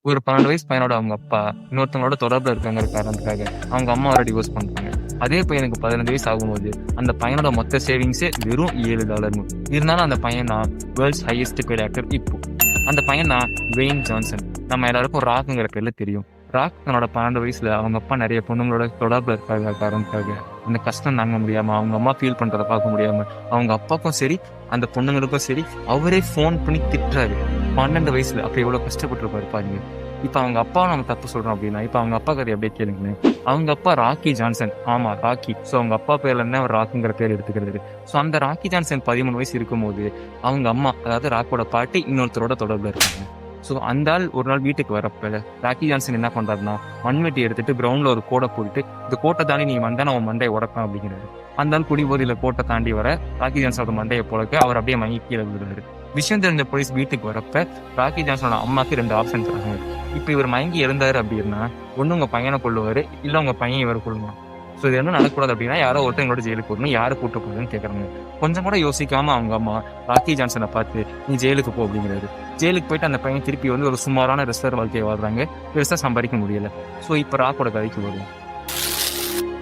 ஒரு 12 வயசு பையனோட அவங்க அப்பா இன்னொருத்தவங்களோட தொடர்புல இருக்காங்கிற காரணத்துக்காக அவங்க அம்மாவோட டிவோர்ஸ் பண்றாங்க. அதே பையனுக்கு 15 வயசு ஆகும்போது அந்த பையனோட மொத்த சேவிங்ஸே வெறும் $7. இருந்தாலும் அந்த பையன் தான் வேர்ல்ட்ஸ் ஹையஸ்ட் பெய்ட் ஆக்டர் இப்போ. அந்த பையன் தான் ட்வேயின் ஜான்சன். நம்ம எல்லாருக்கும் ராக்குங்கிற பேர்ல தெரியும். ராக் தன்னோட 12 வயசுல அவங்க அப்பா நிறைய பொண்ணுங்களோட தொடர்புல இருக்காங்க காரணத்துக்காக அந்த கஷ்டம் தாங்க முடியாம, அவங்க அம்மா ஃபீல் பண்றதை பார்க்க முடியாம, அவங்க அப்பாவுக்கும் சரி அந்த பொண்ணுங்களுக்கும் சரி அவரே ஃபோன் பண்ணி திட்டுறாரு. 12 வயசுல அப்ப எவ்வளவு கஷ்டப்பட்டு பாருங்க. இப்ப அவங்க அப்பா நம்ம தப்பு சொல்றோம் அப்படின்னா, இப்ப அவங்க அப்பா கதை அப்படியே கேளுங்க. அவங்க அப்பா ராக்கி ஜான்சன். ஆமா, ராக்கி. சோ அவங்க அப்பா பேர்ல இருந்து அவர் ராக்குங்கிற பேர் எடுத்துக்கிறது. சோ அந்த ராக்கி ஜான்சன் 13 வயசு இருக்கும்போது அவங்க அம்மா, அதாவது ராக்கோட பாட்டி இன்னொருத்தரோட தொடர்புல இருக்காங்க. சோ அந்த ஆள் ஒரு நாள் வீட்டுக்கு வரப்ப ராக்கி ஜான்சன் என்ன பண்றாருன்னா, மண்வெட்டி எடுத்துட்டு கிரவுண்ட்ல ஒரு கோடை போட்டுட்டு, இந்த கோட்டை தாண்டி நீ வந்தா நான் மண்டையை உடப்பேன் அப்படிங்கிறாரு. அந்த ஆள் குடிபோதையில கோட்டை தாண்டி வர ராக்கி ஜான்சனோட மண்டையை போலக்க அவர் அப்படியே மயங்கி கீழே விழுறாரு. விஷயம் தெரிஞ்ச போலீஸ் வீட்டுக்கு வரப்ப ராக்கி ஜான்சனோட அம்மாக்கு 2 ஆப்ஷன் தராங்க. இப்ப இவர் மயங்கி இருந்தாரு அப்படின்னா, ஒண்ணு உங்க பையனை கொள்ளுவாரு, இல்ல உங்க பையன் இவரை கொள்ளுவான். சோ இது என்ன நடக்கூடாது அப்படின்னா, யாரோ ஒருத்தர் எங்களோட ஜெயிலுக்கு போகணும், யாரு கூட்டு போகுதுன்னு கேட்கறாங்க. கொஞ்சம் கூட யோசிக்காம அவங்க அம்மா ராக்கி ஜான்சனை பார்த்து நீ ஜெயிலுக்கு போ அப்படிங்கிறாரு. ஜெயிலுக்கு போயிட்டு அந்த பையன் திருப்பி வந்து ஒரு சுமாரான ரெஸ்லர் வாழ்க்கையை வாழ்றாங்க. பெருசா சம்பாதிக்க முடியல. சோ இப்ப ராக்கோட கதைக்கு வருவோம்.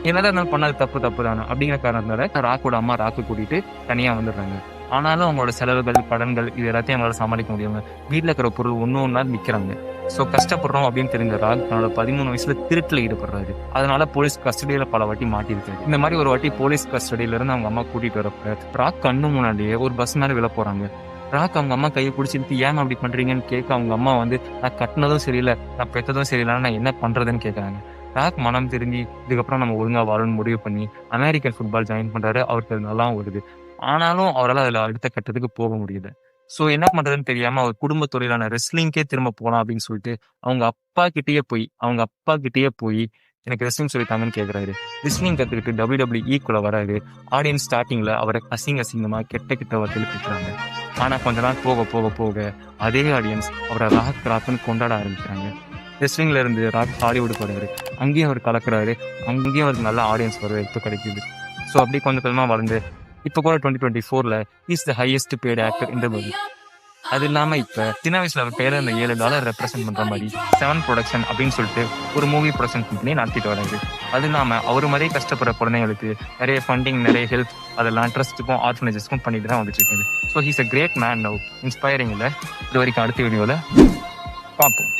என்னதான் இருந்தாலும் பண்ணது தப்பு தானே அப்படிங்கிற காரணத்தினால ராக்கோட அம்மா ராக்கு கூட்டிட்டு தனியா வந்துடுறாங்க. ஆனாலும் அவங்களோட செலவுகள், கடன்கள் இது எல்லாத்தையும் அவங்களால சமாளிக்க முடியாம வீட்டுல இருக்கிற பொருள் ஒண்ணு விற்கிறாங்க. சோ கஷ்டப்படுறோம் அப்படின்னு தெரிஞ்ச ராக் தன்னோட 13 வயசுல திருட்டுல ஈடுபடுறாரு. அதனால போலீஸ் கஸ்டடியில பல வாட்டி மாட்டிருக்காரு. இந்த மாதிரி ஒரு வாட்டி போலீஸ் கஸ்டடியில இருந்து அவங்க அம்மா கூட்டிட்டு வரப்ப ராக் கண்ணு முன்னாடியே ஒரு பஸ் மேல விழ போறாங்க. ராக் அவங்க அம்மா கையை பிடிச்சிட்டு ஏன் அப்படி பண்றீங்கன்னு கேட்க அவங்க அம்மா வந்து, நான் கட்டினதும் சரியில்லை, நான் பெற்றதும் சரியில்லைன்னு நான் என்ன பண்றதுன்னு கேட்கறாங்க. ராக் மனம் திரும்பி இதுக்கப்புறம் நம்ம ஒழுங்கா வாழணும்னு முடிவு பண்ணி அமெரிக்கன் ஃபுட்பால் ஜாயின் பண்றாரு. அவருக்கு அது நல்லா வருது. ஆனாலும் அவரால் அதுல அடுத்த கட்டத்துக்கு போக முடியுது. சோ என்ன பண்றதுன்னு தெரியாம அவர் குடும்ப தொழிலான ரெஸ்லிங்கே திரும்ப போலாம் அப்படின்னு சொல்லிட்டு அவங்க அப்பா கிட்டேயே போய் எனக்கு ரெஸ்லிங் சொல்லித்தாங்கன்னு கேட்கறாரு. ரெஸ்லிங் கத்துக்கிட்டு WWE வராரு. ஆடியன்ஸ் ஸ்டார்டிங்ல அவரை அசிங்கமா கெட்ட வார்த்தையில திட்டுறாங்க. ஆனா கொஞ்ச நாள் போக அதே ஆடியன்ஸ் அவரை ராக்குன்னு கொண்டாட ஆரம்பிக்கிறாங்க. ரெஸ்லிங்ல இருந்து ராக் ஹாலிவுட் வராரு. அங்கேயும் அவர் கலக்குறாரு. அங்கேயும் அவருக்கு நல்ல ஆடியன்ஸ் வரவேற்பு கிடைக்குது. ஸோ அப்படி கொஞ்சம் கொஞ்சமா வளர்ந்து இப்ப கூட 2024 is the highest paid actor இந்த மூவி. அது இல்லாம இப்ப சின்ன வயசுல அவர் கையில இந்த $7 ரெப்ரசென்ட் பண்ற மாதிரி 7 ப்ரொடக்ஷன் அப்படின்னு சொல்லிட்டு ஒரு மூவி ப்ரொடக்ஷன் கம்பெனி நடத்திட்டு வராரு. அது இல்லாம அவரு மாதிரியே கஷ்டப்படுற குழந்தைங்களுக்கு நிறைய ஃபண்டிங், நிறைய ஹெல்ப், அதெல்லாம் ட்ரஸ்ட்டுக்கும் ஆர்ஃபனேஜஸ்க்கும் பண்ணிட்டு தான் வந்துட்டு இருக்காரு. So he's a great man now. Inspiring. இல்ல இது வரைக்கும் அடுத்த வீடியோல பார்ப்போம்.